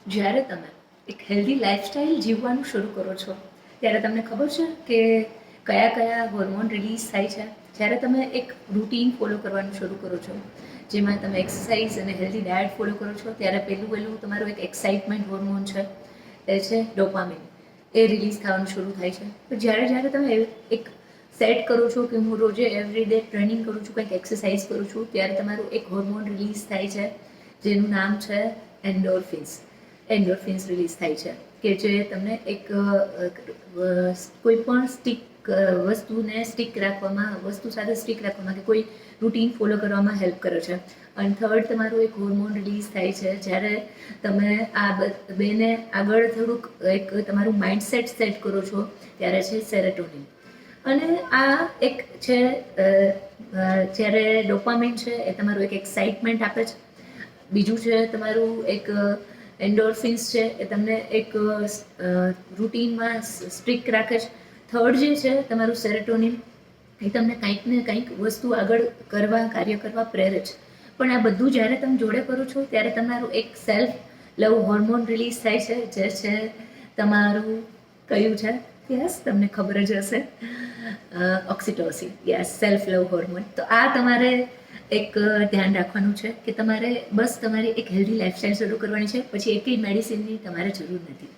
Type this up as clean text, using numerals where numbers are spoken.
જ્યારે તમે એક હેલ્ધી લાઈફસ્ટાઈલ જીવવાનું શરૂ કરો છો ત્યારે તમને ખબર છે કે કયા કયા હોર્મોન રિલીઝ થાય છે. જ્યારે તમે એક રૂટીન ફોલો કરવાનું શરૂ કરો છો, જેમાં તમે એક્સરસાઇઝ અને હેલ્ધી ડાયટ ફોલો કરો છો, ત્યારે પહેલું તમારું એક એક્સાઇટમેન્ટ હોર્મોન છે, એ છે ડોપામિન. એ રિલીઝ થવાનું શરૂ થાય છે. તો જ્યારે જ્યારે તમે એક સેટ કરો છો કે હું રોજે એવરી ડે ટ્રેનિંગ કરું છું, કંઈક એક્સરસાઇઝ કરું છું, ત્યારે તમારું એક હોર્મોન રિલીઝ થાય છે જેનું નામ છે એન્ડોર્ફિન્સ. એન્ડોર્ફિન્સ રિલીઝ થાય છે કે જે તમને એક કોઈ પણ વસ્તુ સાથે સ્ટિક રાખવામાં કે કોઈ રૂટીન ફોલો કરવામાં હેલ્પ કરે છે. અને થર્ડ તમારું એક હોર્મોન રિલીઝ થાય છે જ્યારે તમે આ બેને આગળ થોડુંક એક તમારું માઇન્ડસેટ સેટ કરો છો, ત્યારે છે સેરેટોનિન. અને આ એક છે જ્યારે ડોપામિન છે એ તમારું એક એક્સાઇટમેન્ટ આપે છે. બીજું છે તમારું એક એન્ડોર્ફિન્સ છે, એ તમને એક રૂટીનમાં સ્ટ્રિક રાખે છે. થર્ડ જે છે તમારું સેરેટોનિન, એ તમને કંઈક ને કંઈક વસ્તુ આગળ કાર્ય કરવા પ્રેરે છે. પણ આ બધું જ્યારે તમે જોડે કરો છો ત્યારે તમારું એક સેલ્ફ લવ હોર્મોન રિલીઝ થાય છે, જે છે તમારું કયું છે? યસ, તમને ખબર જ હશે, oxytocin. Yes, self love hormone. તો આ તમારે એક ધ્યાન રાખવાનું છે કે તમારે બસ તમારી એક હેલ્ધી લાઈફસ્ટાઈલ શરૂ કરવાની છે, પછી એકેય મેડિસિનની તમારે જરૂર નથી.